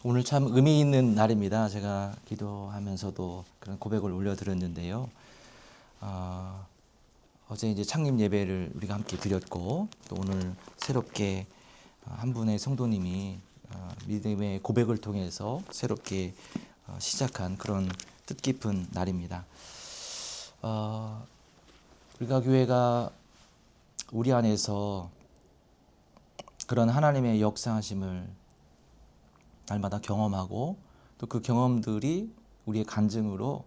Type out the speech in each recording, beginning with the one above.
오늘 참 의미 있는 날입니다. 제가 기도하면서도 그런 고백을 올려드렸는데요. 어제 이제 창립 예배를 우리가 함께 드렸고, 또 오늘 새롭게 한 분의 성도님이 믿음의 고백을 통해서 새롭게 시작한 그런 뜻깊은 날입니다. 우리가 교회가 우리 안에서 그런 하나님의 역사하심을 날마다 경험하고, 또 그 경험들이 우리의 간증으로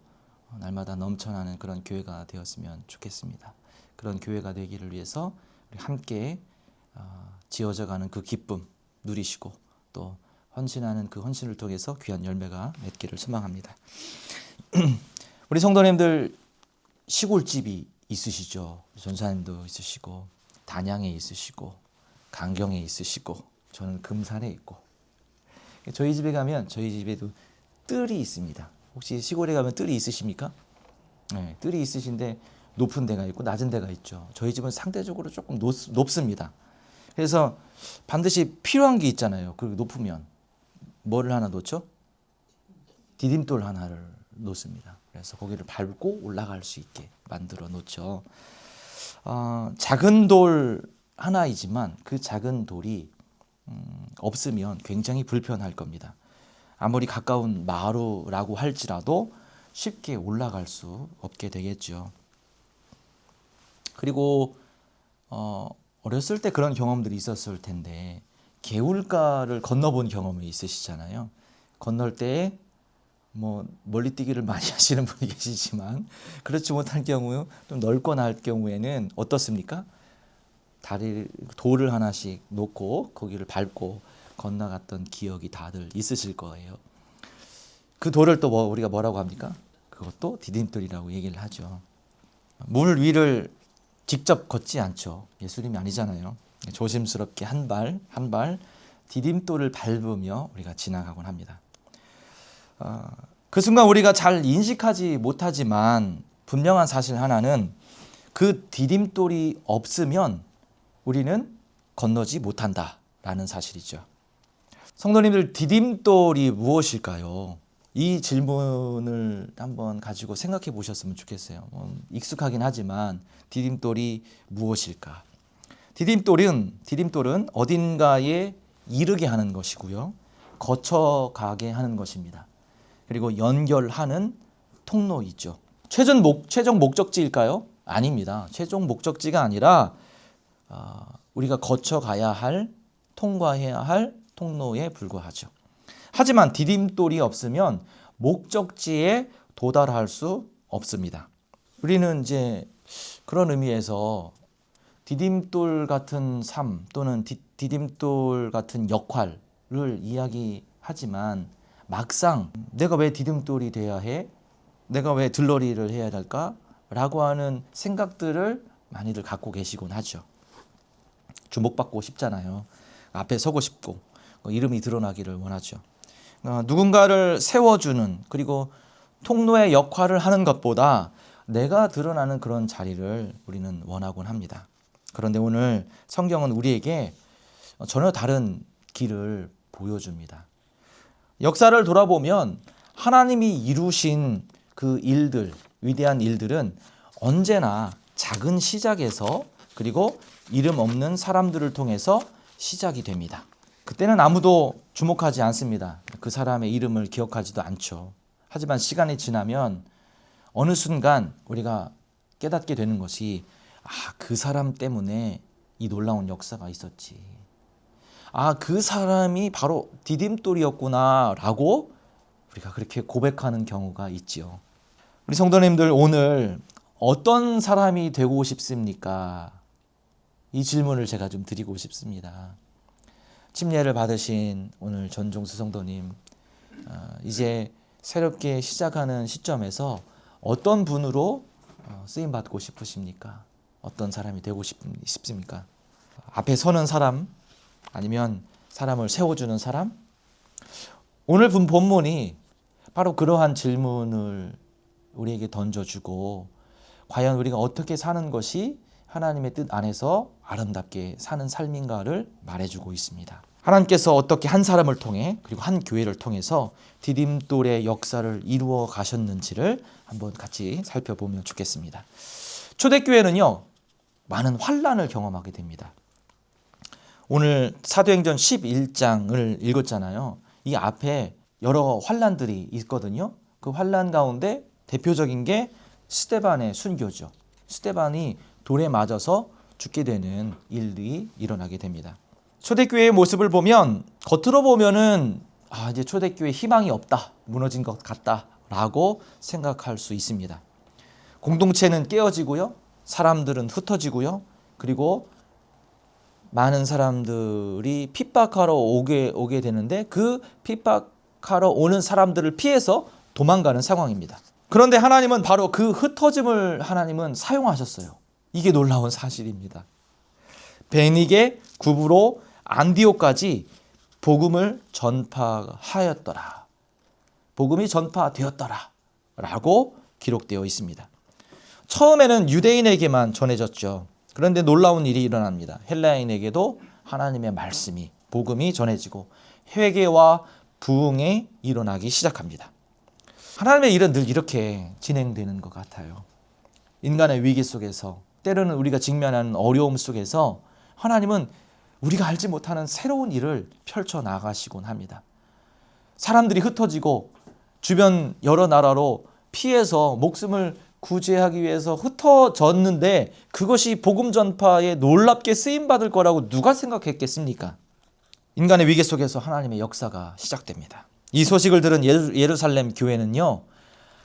날마다 넘쳐나는 그런 교회가 되었으면 좋겠습니다. 그런 교회가 되기를 위해서 우리 함께 지어져가는 그 기쁨 누리시고, 또 헌신하는 그 헌신을 통해서 귀한 열매가 맺기를 소망합니다. 우리 성도님들 시골집이 있으시죠? 전사님도 있으시고, 단양에 있으시고, 강경에 있으시고, 저는 금산에 있고, 저희 집에 가면 저희 집에도 뜰이 있습니다. 혹시 시골에 가면 뜰이 있으십니까? 네, 뜰이 있으신데 높은 데가 있고 낮은 데가 있죠. 저희 집은 상대적으로 조금 높습니다. 그래서 반드시 필요한 게 있잖아요. 그리고 높으면 뭐를 하나 놓죠? 디딤돌 하나를 놓습니다. 그래서 거기를 밟고 올라갈 수 있게 만들어 놓죠. 작은 돌 하나이지만 그 작은 돌이 없으면 굉장히 불편할 겁니다. 아무리 가까운 마루라고 할지라도 쉽게 올라갈 수 없게 되겠죠. 그리고 어렸을 때 그런 경험들이 있었을 텐데, 개울가를 건너본 경험이 있으시잖아요. 건널 때 뭐 멀리 뛰기를 많이 하시는 분이 계시지만, 그렇지 못할 경우, 좀 넓거나 할 경우에는 어떻습니까? 돌을 하나씩 놓고 거기를 밟고 건너갔던 기억이 다들 있으실 거예요. 그 돌을 또 우리가 뭐라고 합니까? 그것도 디딤돌이라고 얘기를 하죠. 물 위를 직접 걷지 않죠. 예수님이 아니잖아요. 조심스럽게 한 발 한 발 디딤돌을 밟으며 우리가 지나가곤 합니다. 그 순간 우리가 잘 인식하지 못하지만 분명한 사실 하나는, 그 디딤돌이 없으면 우리는 건너지 못한다라는 사실이죠. 성도님들, 디딤돌이 무엇일까요? 이 질문을 한번 가지고 생각해 보셨으면 좋겠어요. 익숙하긴 하지만 디딤돌이 무엇일까? 디딤돌은 어딘가에 이르게 하는 것이고요, 거쳐가게 하는 것입니다. 그리고 연결하는 통로이죠. 최종 목적지일까요? 아닙니다. 최종 목적지가 아니라 우리가 거쳐가야 할, 통과해야 할 통로에 불과하죠. 하지만 디딤돌이 없으면 목적지에 도달할 수 없습니다. 우리는 이제 그런 의미에서 디딤돌 같은 삶, 또는 디딤돌 같은 역할을 이야기하지만, 막상 내가 왜 디딤돌이 돼야 해? 내가 왜 들러리를 해야 할까? 라고 하는 생각들을 많이들 갖고 계시곤 하죠. 주목받고 싶잖아요. 앞에 서고 싶고, 이름이 드러나기를 원하죠. 누군가를 세워주는, 그리고 통로의 역할을 하는 것보다 내가 드러나는 그런 자리를 우리는 원하곤 합니다. 그런데 오늘 성경은 우리에게 전혀 다른 길을 보여줍니다. 역사를 돌아보면 하나님이 이루신 그 일들, 위대한 일들은 언제나 작은 시작에서, 그리고 이름 없는 사람들을 통해서 시작이 됩니다. 그때는 아무도 주목하지 않습니다. 그 사람의 이름을 기억하지도 않죠. 하지만 시간이 지나면 어느 순간 우리가 깨닫게 되는 것이, 그 사람 때문에 이 놀라운 역사가 있었지. 그 사람이 바로 디딤돌이었구나 라고 우리가 그렇게 고백하는 경우가 있지요. 우리 성도님들, 오늘 어떤 사람이 되고 싶습니까? 이 질문을 제가 좀 드리고 싶습니다. 침례를 받으신 오늘 전종수 성도님, 이제 새롭게 시작하는 시점에서 어떤 분으로 쓰임받고 싶으십니까? 어떤 사람이 되고 싶습니까? 앞에 서는 사람, 아니면 사람을 세워주는 사람? 오늘 본문이 바로 그러한 질문을 우리에게 던져주고, 과연 우리가 어떻게 사는 것이 하나님의 뜻 안에서 아름답게 사는 삶인가를 말해주고 있습니다. 하나님께서 어떻게 한 사람을 통해 그리고 한 교회를 통해서 디딤돌의 역사를 이루어 가셨는지를 한번 같이 살펴보면 좋겠습니다. 초대교회는요, 많은 환난을 경험하게 됩니다. 오늘 사도행전 11장을 읽었잖아요. 이 앞에 여러 환난들이 있거든요. 그 환난 가운데 대표적인 게 스데반의 순교죠. 스데반이 돌에 맞아서 죽게 되는 일이 일어나게 됩니다. 초대교회의 모습을 보면 겉으로 보면은 이제 초대교회 희망이 없다, 무너진 것 같다라고 생각할 수 있습니다. 공동체는 깨어지고요, 사람들은 흩어지고요, 그리고 많은 사람들이 핍박하러 오게 되는데 그 핍박하러 오는 사람들을 피해서 도망가는 상황입니다. 그런데 하나님은 바로 그 흩어짐을 하나님은 사용하셨어요. 이게 놀라운 사실입니다. 베니게 구브로 안디옥까지 복음을 전파하였더라. 복음이 전파되었더라 라고 기록되어 있습니다. 처음에는 유대인에게만 전해졌죠. 그런데 놀라운 일이 일어납니다. 헬라인에게도 하나님의 말씀이, 복음이 전해지고 회개와 부흥이 일어나기 시작합니다. 하나님의 일은 늘 이렇게 진행되는 것 같아요. 인간의 위기 속에서, 때로는 우리가 직면하는 어려움 속에서 하나님은 우리가 알지 못하는 새로운 일을 펼쳐나가시곤 합니다. 사람들이 흩어지고 주변 여러 나라로 피해서 목숨을 구제하기 위해서 흩어졌는데 그것이 복음 전파에 놀랍게 쓰임받을 거라고 누가 생각했겠습니까? 인간의 위기 속에서 하나님의 역사가 시작됩니다. 이 소식을 들은 예루살렘 교회는요,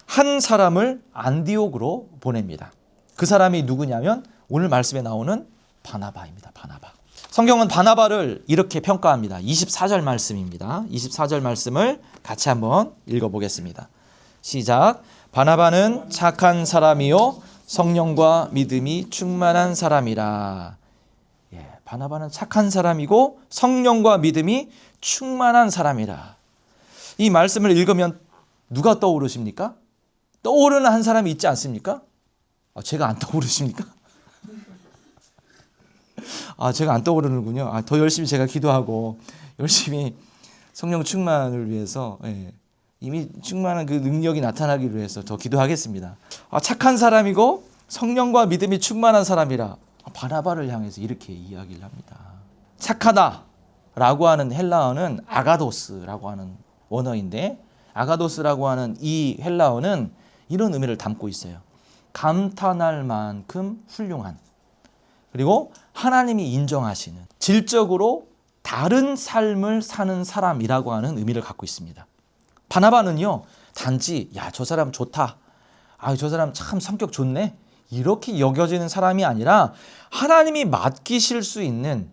한 사람을 안디옥으로 보냅니다. 그 사람이 누구냐면 오늘 말씀에 나오는 바나바입니다. 바나바. 성경은 바나바를 이렇게 평가합니다. 24절 말씀입니다. 24절 말씀을 같이 한번 읽어보겠습니다. 시작. 바나바는 착한 사람이요 성령과 믿음이 충만한 사람이라. 바나바는 착한 사람이고 성령과 믿음이 충만한 사람이라. 이 말씀을 읽으면 누가 떠오르십니까? 떠오르는 한 사람이 있지 않습니까? 제가 안 떠오르십니까? 제가 안 떠오르는군요. 더 열심히 제가 기도하고 열심히 성령 충만을 위해서, 이미 충만한 그 능력이 나타나기 위해서 더 기도하겠습니다. 착한 사람이고 성령과 믿음이 충만한 사람이라. 바나바를 향해서 이렇게 이야기를 합니다. 착하다라고 하는 헬라어는 아가도스라고 하는 원어인데, 아가도스라고 하는 이 헬라어는 이런 의미를 담고 있어요. 감탄할 만큼 훌륭한, 그리고 하나님이 인정하시는 질적으로 다른 삶을 사는 사람이라고 하는 의미를 갖고 있습니다. 바나바는요, 단지 저 사람 좋다, 저 사람 참 성격 좋네, 이렇게 여겨지는 사람이 아니라 하나님이 맡기실 수 있는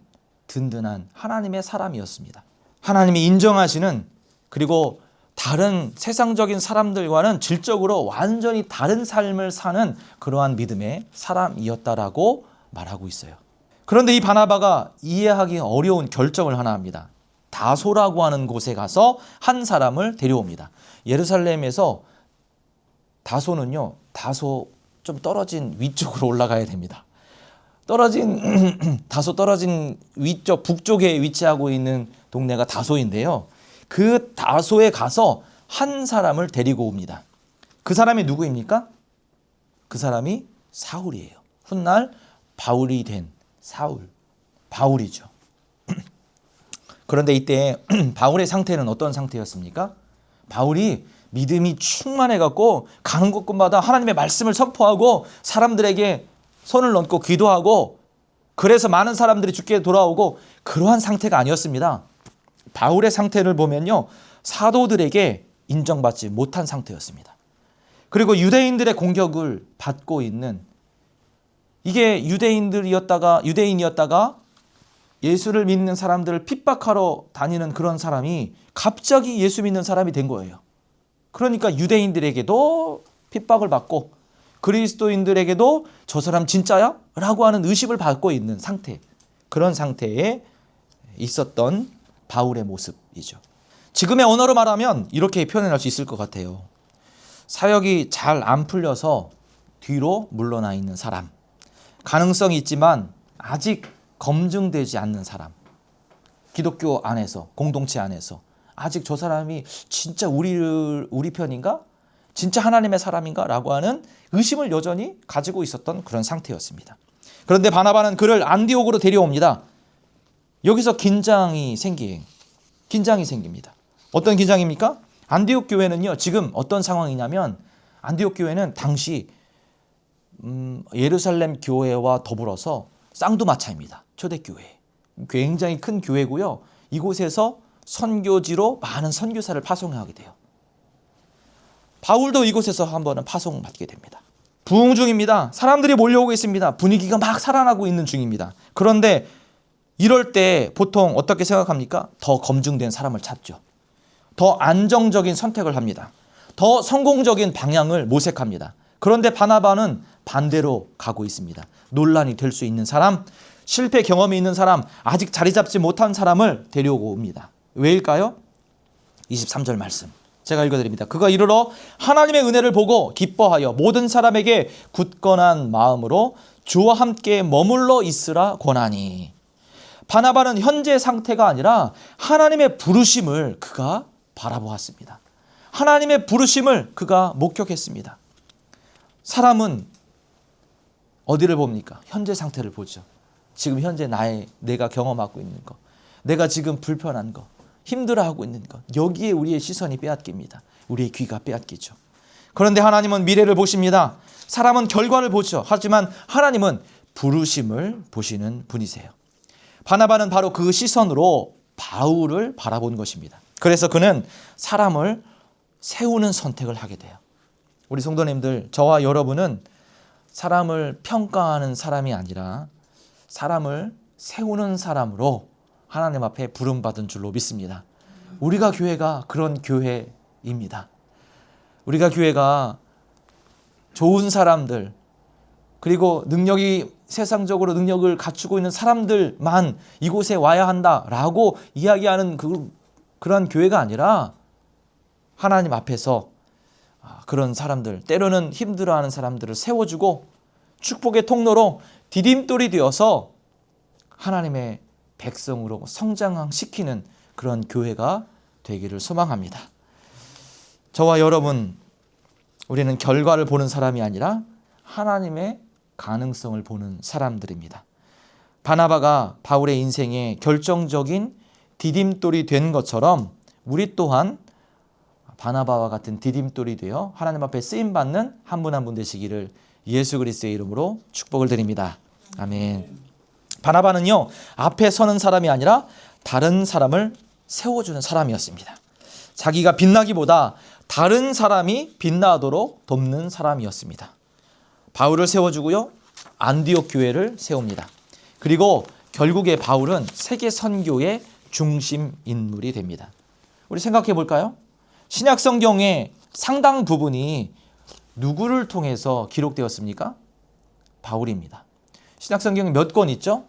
든든한 하나님의 사람이었습니다. 하나님이 인정하시는, 그리고 다른 세상적인 사람들과는 질적으로 완전히 다른 삶을 사는 그러한 믿음의 사람이었다라고 말하고 있어요. 그런데 이 바나바가 이해하기 어려운 결정을 하나 합니다. 다소라고 하는 곳에 가서 한 사람을 데려옵니다. 예루살렘에서 다소는요, 다소 좀 떨어진 위쪽으로 올라가야 됩니다. 다소 떨어진 위쪽, 북쪽에 위치하고 있는 동네가 다소인데요. 그 다소에 가서 한 사람을 데리고 옵니다. 그 사람이 누구입니까? 그 사람이 사울이에요. 훗날 바울이 된 사울, 바울이죠. 그런데 이때 바울의 상태는 어떤 상태였습니까? 바울이 믿음이 충만해갖고 가는 곳곳마다 하나님의 말씀을 선포하고 사람들에게 손을 얹고 기도하고, 그래서 많은 사람들이 주께 돌아오고, 그러한 상태가 아니었습니다. 바울의 상태를 보면요, 사도들에게 인정받지 못한 상태였습니다. 그리고 유대인들의 공격을 받고 있는, 이게 유대인이었다가 예수를 믿는 사람들을 핍박하러 다니는 그런 사람이 갑자기 예수 믿는 사람이 된 거예요. 그러니까 유대인들에게도 핍박을 받고 그리스도인들에게도 저 사람 진짜야? 라고 하는 의심을 받고 있는 상태, 그런 상태에 있었던 바울의 모습이죠. 지금의 언어로 말하면 이렇게 표현할 수 있을 것 같아요. 사역이 잘 안 풀려서 뒤로 물러나 있는 사람, 가능성이 있지만 아직 검증되지 않는 사람, 기독교 안에서, 공동체 안에서 아직 저 사람이 진짜 우리 편인가? 진짜 하나님의 사람인가? 라고 하는 의심을 여전히 가지고 있었던 그런 상태였습니다. 그런데 바나바는 그를 안디옥으로 데려옵니다. 여기서 긴장이 생깁니다. 어떤 긴장입니까? 안디옥 교회는요, 지금 어떤 상황이냐면 안디옥 교회는 당시 예루살렘 교회와 더불어서 쌍두마차입니다. 초대교회. 굉장히 큰 교회고요. 이곳에서 선교지로 많은 선교사를 파송하게 돼요. 바울도 이곳에서 한 번은 파송받게 됩니다. 부흥 중입니다. 사람들이 몰려오고 있습니다. 분위기가 막 살아나고 있는 중입니다. 그런데 이럴 때 보통 어떻게 생각합니까? 더 검증된 사람을 찾죠. 더 안정적인 선택을 합니다. 더 성공적인 방향을 모색합니다. 그런데 바나바는 반대로 가고 있습니다. 논란이 될 수 있는 사람, 실패 경험이 있는 사람, 아직 자리 잡지 못한 사람을 데려오고 옵니다. 왜일까요? 23절 말씀 제가 읽어드립니다. 그가 이르러 하나님의 은혜를 보고 기뻐하여 모든 사람에게 굳건한 마음으로 주와 함께 머물러 있으라 권하니. 바나바는 현재 상태가 아니라 하나님의 부르심을 그가 바라보았습니다. 하나님의 부르심을 그가 목격했습니다. 사람은 어디를 봅니까? 현재 상태를 보죠. 지금 현재 내가 경험하고 있는 것, 내가 지금 불편한 것, 힘들어하고 있는 것, 여기에 우리의 시선이 빼앗깁니다. 우리의 귀가 빼앗기죠. 그런데 하나님은 미래를 보십니다. 사람은 결과를 보죠. 하지만 하나님은 부르심을 보시는 분이세요. 바나바는 바로 그 시선으로 바울을 바라본 것입니다. 그래서 그는 사람을 세우는 선택을 하게 돼요. 우리 성도님들, 저와 여러분은 사람을 평가하는 사람이 아니라 사람을 세우는 사람으로 하나님 앞에 부름받은 줄로 믿습니다. 우리가 교회가 그런 교회입니다. 우리가 교회가 좋은 사람들, 그리고 세상적으로 능력을 갖추고 있는 사람들만 이곳에 와야 한다라고 이야기하는 그런 교회가 아니라 하나님 앞에서 그런 사람들, 때로는 힘들어하는 사람들을 세워주고 축복의 통로로 디딤돌이 되어서 하나님의 백성으로 성장시키는 그런 교회가 되기를 소망합니다. 저와 여러분, 우리는 결과를 보는 사람이 아니라 하나님의 가능성을 보는 사람들입니다. 바나바가 바울의 인생에 결정적인 디딤돌이 된 것처럼 우리 또한 바나바와 같은 디딤돌이 되어 하나님 앞에 쓰임받는 한 분 한 분 되시기를 예수 그리스도의 이름으로 축복을 드립니다. 아멘. 바나바는요, 앞에 서는 사람이 아니라 다른 사람을 세워주는 사람이었습니다. 자기가 빛나기보다 다른 사람이 빛나도록 돕는 사람이었습니다. 바울을 세워주고요, 안디옥 교회를 세웁니다. 그리고 결국에 바울은 세계 선교의 중심 인물이 됩니다. 우리 생각해 볼까요? 신약 성경의 상당 부분이 누구를 통해서 기록되었습니까? 바울입니다. 신약 성경이 몇 권 있죠?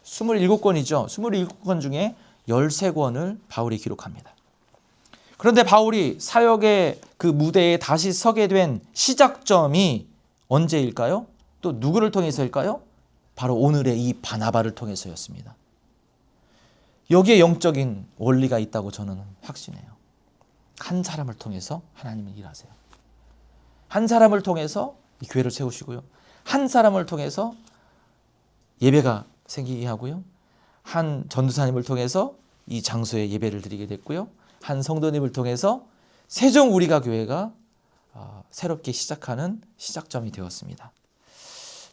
27권이죠. 27권 중에 13권을 바울이 기록합니다. 그런데 바울이 사역의 그 무대에 다시 서게 된 시작점이 언제일까요? 또 누구를 통해서일까요? 바로 오늘의 이 바나바를 통해서였습니다. 여기에 영적인 원리가 있다고 저는 확신해요. 한 사람을 통해서 하나님은 일하세요. 한 사람을 통해서 이 교회를 세우시고요. 한 사람을 통해서 예배가 생기게 하고요. 한 전도사님을 통해서 이 장소에 예배를 드리게 됐고요. 한 성도님을 통해서 세종 우리가 교회가 새롭게 시작하는 시작점이 되었습니다.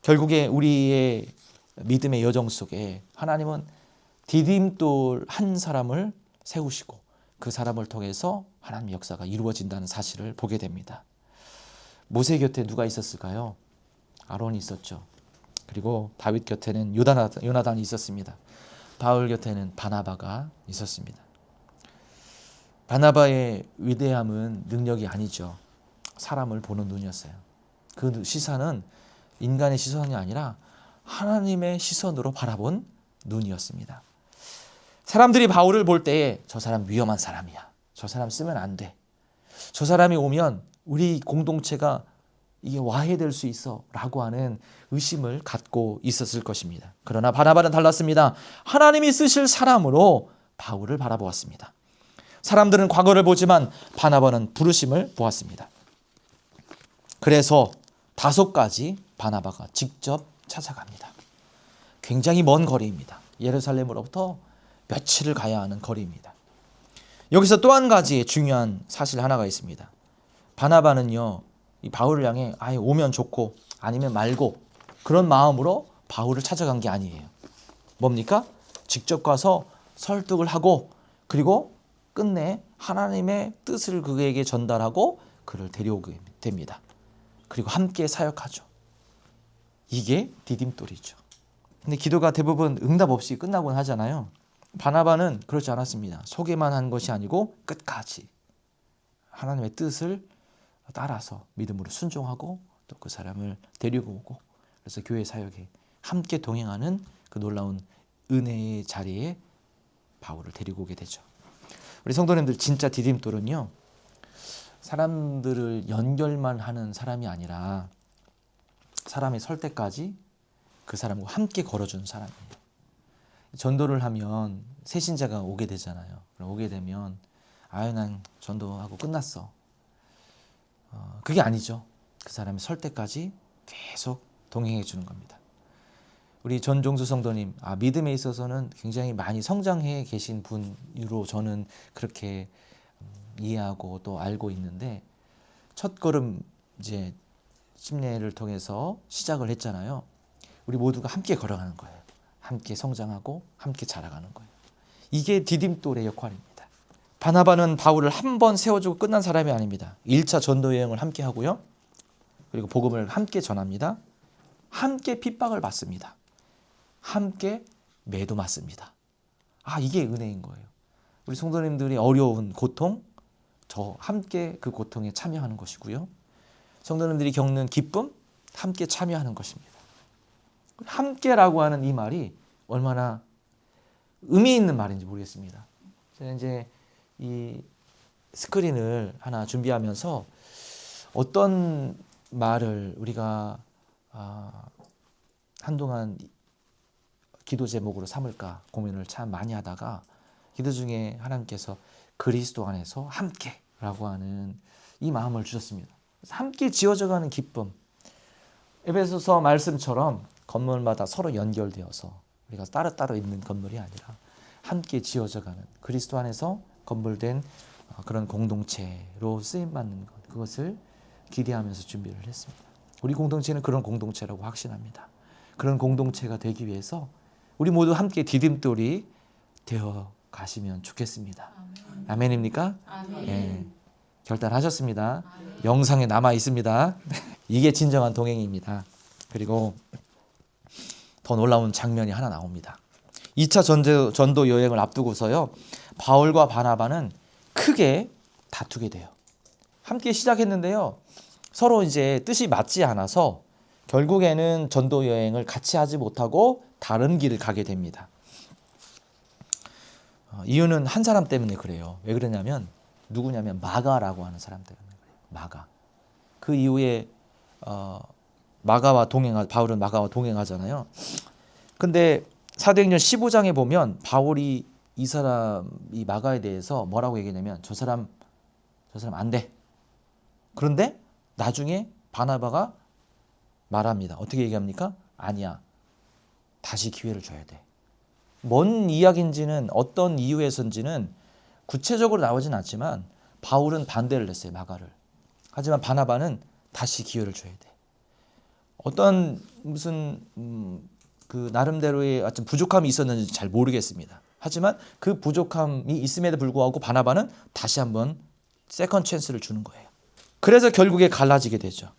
결국에 우리의 믿음의 여정 속에 하나님은 디딤돌 한 사람을 세우시고 그 사람을 통해서 하나님의 역사가 이루어진다는 사실을 보게 됩니다. 모세 곁에 누가 있었을까요? 아론이 있었죠. 그리고 다윗 곁에는 요나단이 있었습니다. 바울 곁에는 바나바가 있었습니다. 바나바의 위대함은 능력이 아니죠. 사람을 보는 눈이었어요. 그 시선은 인간의 시선이 아니라 하나님의 시선으로 바라본 눈이었습니다. 사람들이 바울을 볼 때에 저 사람 위험한 사람이야. 저 사람 쓰면 안 돼. 저 사람이 오면 우리 공동체가 이게 와해될 수 있어 라고 하는 의심을 갖고 있었을 것입니다. 그러나 바나바는 달랐습니다. 하나님이 쓰실 사람으로 바울을 바라보았습니다. 사람들은 과거를 보지만 바나바는 부르심을 보았습니다. 그래서 다소까지 바나바가 직접 찾아갑니다. 굉장히 먼 거리입니다. 예루살렘으로부터 며칠을 가야 하는 거리입니다. 여기서 또 한 가지 중요한 사실 하나가 있습니다. 바나바는요, 이 바울을 향해 아예 오면 좋고 아니면 말고 그런 마음으로 바울을 찾아간 게 아니에요. 뭡니까? 직접 가서 설득을 하고 그리고 끝내 하나님의 뜻을 그에게 전달하고 그를 데려오게 됩니다. 그리고 함께 사역하죠. 이게 디딤돌이죠. 근데 기도가 대부분 응답 없이 끝나곤 하잖아요. 바나바는 그렇지 않았습니다. 소개만 한 것이 아니고 끝까지 하나님의 뜻을 따라서 믿음으로 순종하고 또 그 사람을 데리고 오고, 그래서 교회 사역에 함께 동행하는 그 놀라운 은혜의 자리에 바울을 데리고 오게 되죠. 우리 성도님들, 진짜 디딤돌은요, 사람들을 연결만 하는 사람이 아니라 사람이 설 때까지 그 사람과 함께 걸어주는 사람이에요. 전도를 하면 새신자가 오게 되잖아요. 오게 되면 아유 난 전도하고 끝났어. 그게 아니죠. 그 사람이 설 때까지 계속 동행해 주는 겁니다. 우리 전종수 성도님, 믿음에 있어서는 굉장히 많이 성장해 계신 분으로 저는 그렇게 이해하고 또 알고 있는데, 첫 걸음 이제 침례를 통해서 시작을 했잖아요. 우리 모두가 함께 걸어가는 거예요. 함께 성장하고 함께 자라가는 거예요. 이게 디딤돌의 역할입니다. 바나바는 바울을 한 번 세워주고 끝난 사람이 아닙니다. 1차 전도 여행을 함께 하고요. 그리고 복음을 함께 전합니다. 함께 핍박을 받습니다. 함께 매도 맞습니다. 이게 은혜인 거예요. 우리 성도님들이 어려운 고통, 저 함께 그 고통에 참여하는 것이고요. 성도님들이 겪는 기쁨, 함께 참여하는 것입니다. 함께라고 하는 이 말이 얼마나 의미 있는 말인지 모르겠습니다. 제가 이제 이 스크린을 하나 준비하면서 어떤 말을 우리가 한동안 기도 제목으로 삼을까 고민을 참 많이 하다가, 기도 중에 하나님께서 그리스도 안에서 함께라고 하는 이 마음을 주셨습니다. 함께 지어져가는 기쁨, 에베소서 말씀처럼 건물마다 서로 연결되어서 우리가 따로따로 있는 건물이 아니라 함께 지어져가는 그리스도 안에서 건물된 그런 공동체로 쓰임받는 것, 그것을 기대하면서 준비를 했습니다. 우리 공동체는 그런 공동체라고 확신합니다. 그런 공동체가 되기 위해서 우리 모두 함께 디딤돌이 되어 가시면 좋겠습니다. 아멘입니까? 아멘. 예, 결단하셨습니다. 영상에 남아 있습니다. 이게 진정한 동행입니다. 그리고 더 놀라운 장면이 하나 나옵니다. 2차 전도 여행을 앞두고서요, 바울과 바나바는 크게 다투게 돼요. 함께 시작했는데요, 서로 이제 뜻이 맞지 않아서 결국에는 전도 여행을 같이 하지 못하고 다른 길을 가게 됩니다. 이유는 한 사람 때문에 그래요. 왜 그러냐면, 누구냐면 마가라고 하는 사람 때문에 그래요. 마가. 그 이후에 바울은 마가와 동행하잖아요. 근데 사도행전 15장에 보면 바울이 이 마가에 대해서 뭐라고 얘기하냐면, 저 사람 안 돼. 그런데 나중에 바나바가 말합니다. 어떻게 얘기합니까? 아니야. 다시 기회를 줘야 돼. 뭔 이야기인지는, 어떤 이유에서인지는 구체적으로 나오진 않지만 바울은 반대를 했어요, 마가를. 하지만 바나바는 다시 기회를 줘야 돼. 어떤 무슨 그 나름대로의 어떤 부족함이 있었는지 잘 모르겠습니다. 하지만 그 부족함이 있음에도 불구하고 바나바는 다시 한번 세컨 찬스를 주는 거예요. 그래서 결국에 갈라지게 되죠.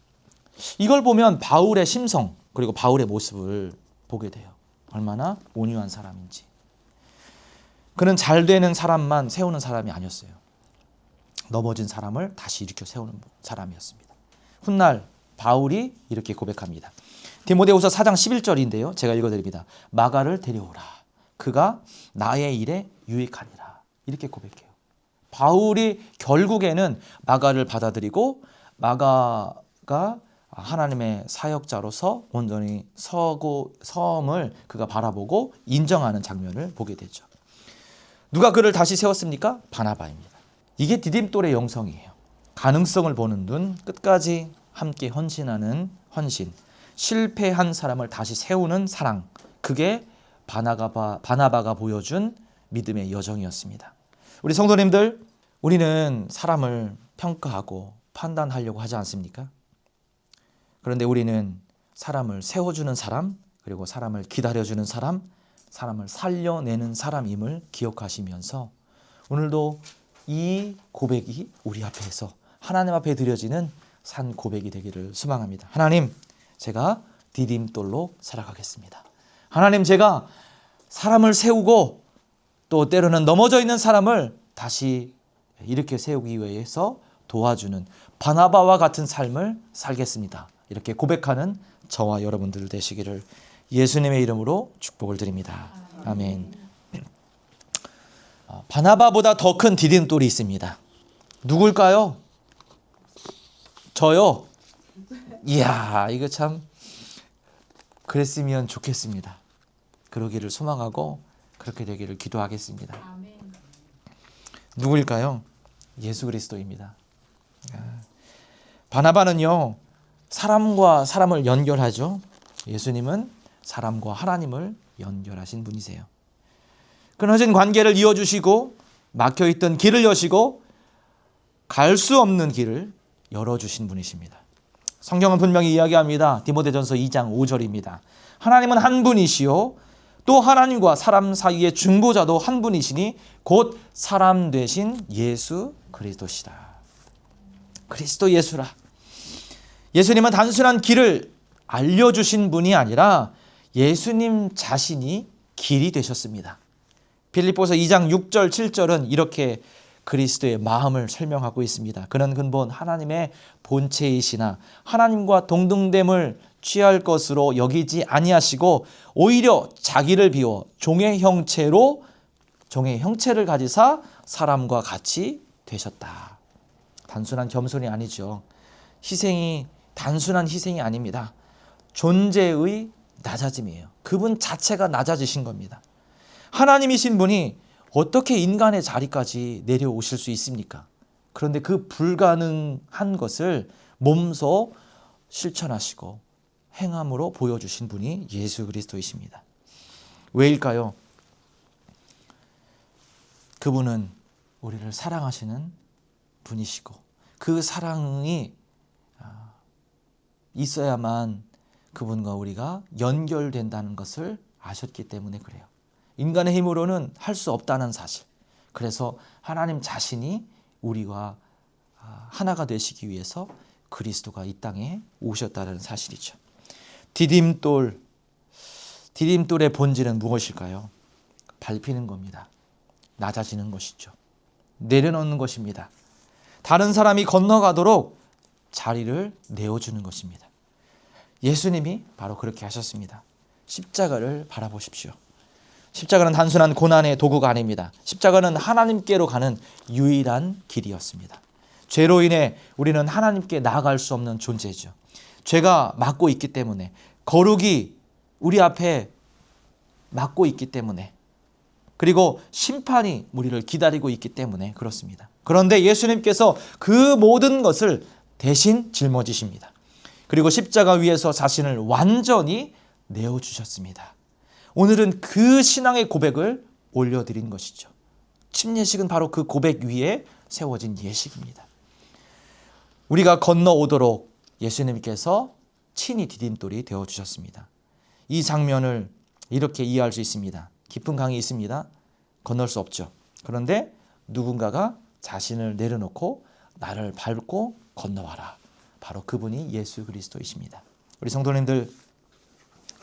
이걸 보면 바울의 심성, 그리고 바울의 모습을 보게 돼요. 얼마나 온유한 사람인지. 그는 잘 되는 사람만 세우는 사람이 아니었어요. 넘어진 사람을 다시 일으켜 세우는 사람이었습니다. 훗날 바울이 이렇게 고백합니다. 디모데후서 4장 11절인데요. 제가 읽어드립니다. 마가를 데려오라. 그가 나의 일에 유익하니라. 이렇게 고백해요. 바울이 결국에는 마가를 받아들이고, 마가가 하나님의 사역자로서 온전히 섬을 그가 바라보고 인정하는 장면을 보게 되죠. 누가 그를 다시 세웠습니까? 바나바입니다. 이게 디딤돌의 영성이에요. 가능성을 보는 눈, 끝까지 함께 헌신하는 헌신, 실패한 사람을 다시 세우는 사랑, 그게 바나바가 보여준 믿음의 여정이었습니다. 우리 성도님들, 우리는 사람을 평가하고 판단하려고 하지 않습니까? 그런데 우리는 사람을 세워주는 사람, 그리고 사람을 기다려주는 사람, 사람을 살려내는 사람임을 기억하시면서 오늘도 이 고백이 우리 앞에서 하나님 앞에 드려지는 산 고백이 되기를 소망합니다. 하나님, 제가 디딤돌로 살아가겠습니다. 하나님, 제가 사람을 세우고 또 때로는 넘어져 있는 사람을 다시 이렇게 세우기 위해서 도와주는 바나바와 같은 삶을 살겠습니다. 이렇게 고백하는 저와 여러분들 되시기를 예수님의 이름으로 축복을 드립니다. 아멘. 바나바보다 더 큰 디딤돌이 있습니다. 누굴까요? 저요? 이야, 이거 참 그랬으면 좋겠습니다. 그러기를 소망하고 그렇게 되기를 기도하겠습니다. 누구일까요? 예수 그리스도입니다. 바나바는요, 사람과 사람을 연결하죠. 예수님은 사람과 하나님을 연결하신 분이세요. 끊어진 관계를 이어주시고 막혀있던 길을 여시고 갈 수 없는 길을 열어주신 분이십니다. 성경은 분명히 이야기합니다. 디모데전서 2장 5절입니다. 하나님은 한 분이시요 또 하나님과 사람 사이의 중보자도 한 분이시니 곧 사람 되신 예수 그리스도시라. 그리스도 예수라. 예수님은 단순한 길을 알려주신 분이 아니라 예수님 자신이 길이 되셨습니다. 빌립보서 2장 6절 7절은 이렇게 그리스도의 마음을 설명하고 있습니다. 그는 근본 하나님의 본체이시나 하나님과 동등됨을 취할 것으로 여기지 아니하시고 오히려 자기를 비워 종의 형체를 가지사 사람과 같이 되셨다. 단순한 겸손이 아니죠. 희생이 단순한 희생이 아닙니다. 존재의 낮아짐이에요. 그분 자체가 낮아지신 겁니다. 하나님이신 분이 어떻게 인간의 자리까지 내려오실 수 있습니까? 그런데 그 불가능한 것을 몸소 실천하시고 행함으로 보여주신 분이 예수 그리스도이십니다. 왜일까요? 그분은 우리를 사랑하시는 분이시고 그 사랑이 있어야만 그분과 우리가 연결된다는 것을 아셨기 때문에 그래요. 인간의 힘으로는 할 수 없다는 사실. 그래서 하나님 자신이 우리와 하나가 되시기 위해서 그리스도가 이 땅에 오셨다는 사실이죠. 디딤돌의 본질은 무엇일까요? 밟히는 겁니다. 낮아지는 것이죠. 내려놓는 것입니다. 다른 사람이 건너가도록 자리를 내어주는 것입니다. 예수님이 바로 그렇게 하셨습니다. 십자가를 바라보십시오. 십자가는 단순한 고난의 도구가 아닙니다. 십자가는 하나님께로 가는 유일한 길이었습니다. 죄로 인해 우리는 하나님께 나아갈 수 없는 존재죠. 죄가 막고 있기 때문에, 거룩이 우리 앞에 막고 있기 때문에, 그리고 심판이 우리를 기다리고 있기 때문에 그렇습니다. 그런데 예수님께서 그 모든 것을 대신 짊어지십니다. 그리고 십자가 위에서 자신을 완전히 내어주셨습니다. 오늘은 그 신앙의 고백을 올려드린 것이죠. 침례식은 바로 그 고백 위에 세워진 예식입니다. 우리가 건너오도록 예수님께서 친히 디딤돌이 되어주셨습니다. 이 장면을 이렇게 이해할 수 있습니다. 깊은 강이 있습니다. 건널 수 없죠. 그런데 누군가가 자신을 내려놓고 나를 밟고 건너와라. 바로 그분이 예수 그리스도이십니다. 우리 성도님들,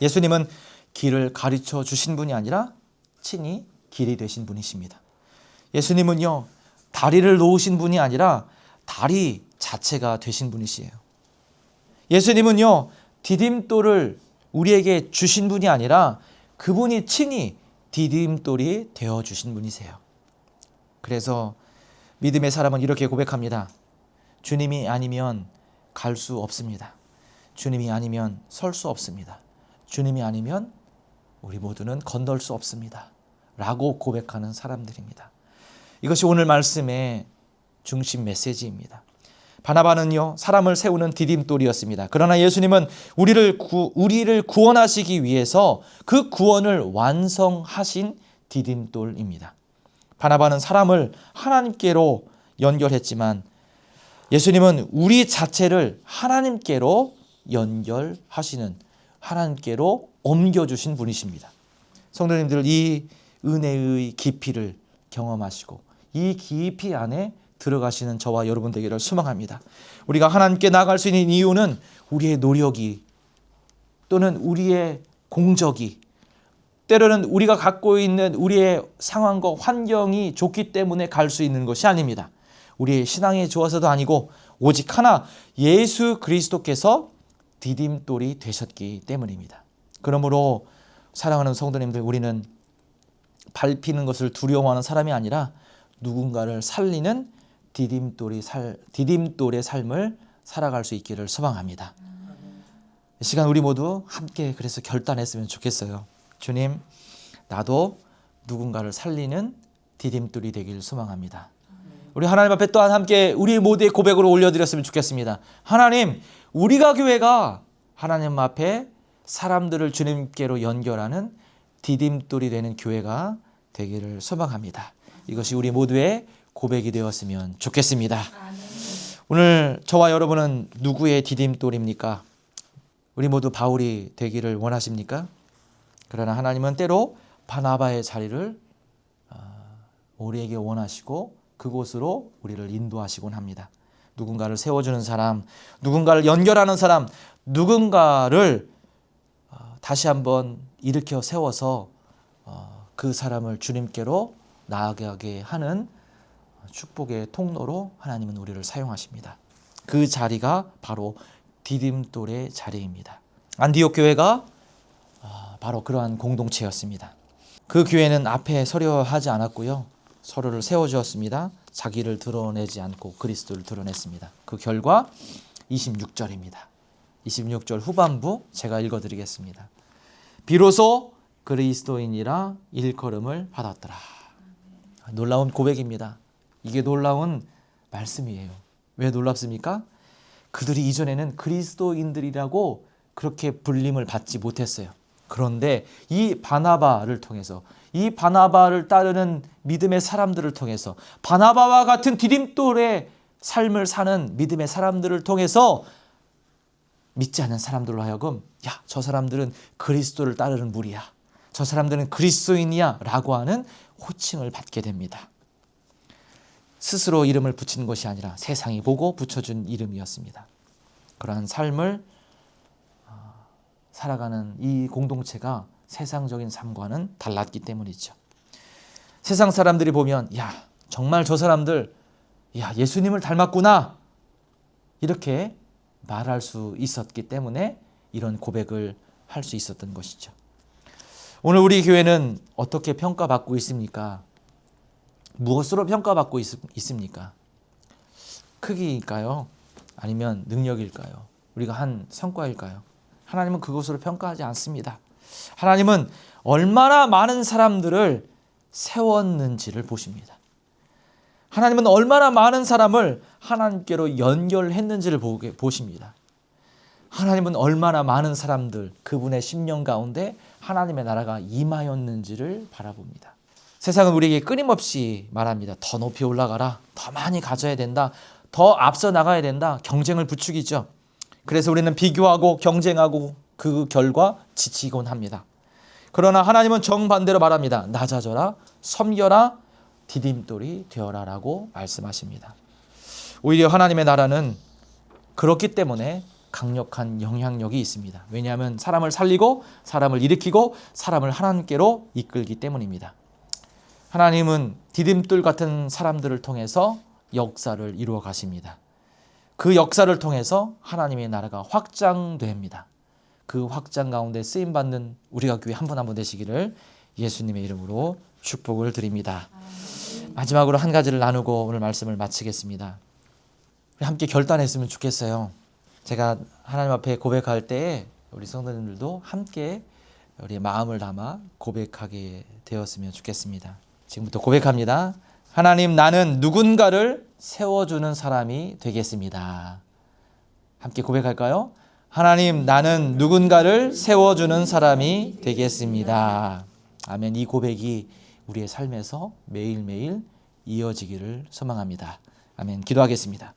예수님은 길을 가르쳐 주신 분이 아니라 친히 길이 되신 분이십니다. 예수님은요, 다리를 놓으신 분이 아니라 다리 자체가 되신 분이시에요. 예수님은요, 디딤돌을 우리에게 주신 분이 아니라 그분이 친히 디딤돌이 되어주신 분이세요. 그래서 믿음의 사람은 이렇게 고백합니다. 주님이 아니면 갈 수 없습니다. 주님이 아니면 설 수 없습니다. 주님이 아니면 우리 모두는 건널 수 없습니다. 라고 고백하는 사람들입니다. 이것이 오늘 말씀의 중심 메시지입니다. 바나바는요, 사람을 세우는 디딤돌이었습니다. 그러나 예수님은 우리를 구원하시기 위해서 그 구원을 완성하신 디딤돌입니다. 바나바는 사람을 하나님께로 연결했지만 예수님은 우리 자체를 하나님께로 연결하시는, 하나님께로 옮겨주신 분이십니다. 성도님들, 이 은혜의 깊이를 경험하시고 이 깊이 안에 들어가시는 저와 여러분 되기를 소망합니다. 우리가 하나님께 나아갈 수 있는 이유는 우리의 노력이 또는 우리의 공적이, 때로는 우리가 갖고 있는 우리의 상황과 환경이 좋기 때문에 갈 수 있는 것이 아닙니다. 우리의 신앙이 좋아서도 아니고 오직 하나, 예수 그리스도께서 디딤돌이 되셨기 때문입니다. 그러므로 사랑하는 성도님들, 우리는 밟히는 것을 두려워하는 사람이 아니라 누군가를 살리는 디딤돌의 삶을 살아갈 수 있기를 소망합니다. 이 시간 우리 모두 함께 그래서 결단했으면 좋겠어요. 주님, 나도 누군가를 살리는 디딤돌이 되길 소망합니다. 우리 하나님 앞에 또한 함께 우리 모두의 고백으로 올려드렸으면 좋겠습니다. 하나님, 우리가 교회가 하나님 앞에 사람들을 주님께로 연결하는 디딤돌이 되는 교회가 되기를 소망합니다. 이것이 우리 모두의 고백이 되었으면 좋겠습니다. 오늘 저와 여러분은 누구의 디딤돌입니까? 우리 모두 바울이 되기를 원하십니까? 그러나 하나님은 때로 바나바의 자리를 우리에게 원하시고 그곳으로 우리를 인도하시곤 합니다. 누군가를 세워주는 사람, 누군가를 연결하는 사람, 누군가를 다시 한번 일으켜 세워서 그 사람을 주님께로 나아가게 하는 축복의 통로로 하나님은 우리를 사용하십니다. 그 자리가 바로 디딤돌의 자리입니다. 안디옥 교회가 바로 그러한 공동체였습니다. 그 교회는 앞에 서려 하지 않았고요, 서로를 세워주었습니다. 자기를 드러내지 않고 그리스도를 드러냈습니다. 그 결과 26절입니다. 26절 후반부 제가 읽어드리겠습니다. 비로소 그리스도인이라 일컬음을 받았더라. 놀라운 고백입니다. 이게 놀라운 말씀이에요. 왜 놀랍습니까? 그들이 이전에는 그리스도인들이라고 그렇게 불림을 받지 못했어요. 그런데 이 바나바를 통해서, 이 바나바를 따르는 믿음의 사람들을 통해서, 바나바와 같은 디딤돌의 삶을 사는 믿음의 사람들을 통해서 믿지 않는 사람들로 하여금 야, 저 사람들은 그리스도를 따르는 무리야, 저 사람들은 그리스도인이야 라고 하는 호칭을 받게 됩니다. 스스로 이름을 붙이는 것이 아니라 세상이 보고 붙여준 이름이었습니다. 그러한 삶을 살아가는 이 공동체가 세상적인 삶과는 달랐기 때문이죠. 세상 사람들이 보면 야, 정말 저 사람들 야, 예수님을 닮았구나 이렇게 말할 수 있었기 때문에 이런 고백을 할 수 있었던 것이죠. 오늘 우리 교회는 어떻게 평가받고 있습니까? 무엇으로 평가받고 있습니까? 크기일까요? 아니면 능력일까요? 우리가 한 성과일까요? 하나님은 그것으로 평가하지 않습니다. 하나님은 얼마나 많은 사람들을 세웠는지를 보십니다. 하나님은 얼마나 많은 사람을 하나님께로 연결했는지를 보십니다. 하나님은 얼마나 많은 사람들, 그분의 심령 가운데 하나님의 나라가 임하였는지를 바라봅니다. 세상은 우리에게 끊임없이 말합니다. 더 높이 올라가라, 더 많이 가져야 된다, 더 앞서 나가야 된다, 경쟁을 부추기죠. 그래서 우리는 비교하고 경쟁하고 그 결과 지치곤 합니다. 그러나 하나님은 정반대로 말합니다. 낮아져라, 섬겨라, 디딤돌이 되어라 라고 말씀하십니다. 오히려 하나님의 나라는 그렇기 때문에 강력한 영향력이 있습니다. 왜냐하면 사람을 살리고 사람을 일으키고 사람을 하나님께로 이끌기 때문입니다. 하나님은 디딤돌 같은 사람들을 통해서 역사를 이루어 가십니다. 그 역사를 통해서 하나님의 나라가 확장됩니다. 그 확장 가운데 쓰임받는 우리가 교회 한 분 한 분 되시기를 예수님의 이름으로 축복을 드립니다. 마지막으로 한 가지를 나누고 오늘 말씀을 마치겠습니다. 우리 함께 결단했으면 좋겠어요. 제가 하나님 앞에 고백할 때에 우리 성도님들도 함께 우리의 마음을 담아 고백하게 되었으면 좋겠습니다. 지금부터 고백합니다. 하나님, 나는 누군가를 세워주는 사람이 되겠습니다. 함께 고백할까요? 하나님, 나는 누군가를 세워주는 사람이 되겠습니다. 아멘. 이 고백이 우리의 삶에서 매일매일 이어지기를 소망합니다. 아멘. 기도하겠습니다.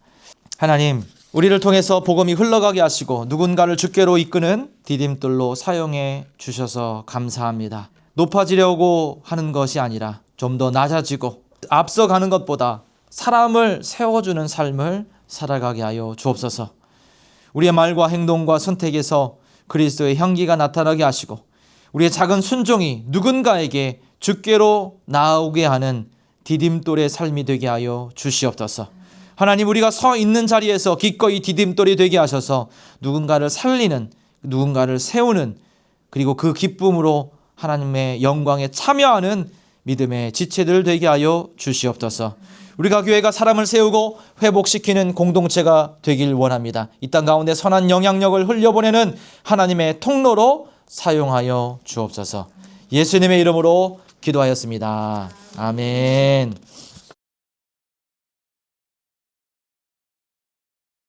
하나님, 우리를 통해서 복음이 흘러가게 하시고 누군가를 주께로 이끄는 디딤돌로 사용해 주셔서 감사합니다. 높아지려고 하는 것이 아니라 좀 더 낮아지고 앞서가는 것보다 사람을 세워주는 삶을 살아가게 하여 주옵소서. 우리의 말과 행동과 선택에서 그리스도의 향기가 나타나게 하시고 우리의 작은 순종이 누군가에게 주께로 나아오게 하는 디딤돌의 삶이 되게 하여 주시옵소서. 하나님, 우리가 서 있는 자리에서 기꺼이 디딤돌이 되게 하셔서 누군가를 살리는, 누군가를 세우는, 그리고 그 기쁨으로 하나님의 영광에 참여하는 믿음의 지체들 되게 하여 주시옵소서. 우리가 교회가 사람을 세우고 회복시키는 공동체가 되길 원합니다. 이 땅 가운데 선한 영향력을 흘려보내는 하나님의 통로로 사용하여 주옵소서. 예수님의 이름으로 기도하였습니다. 아멘.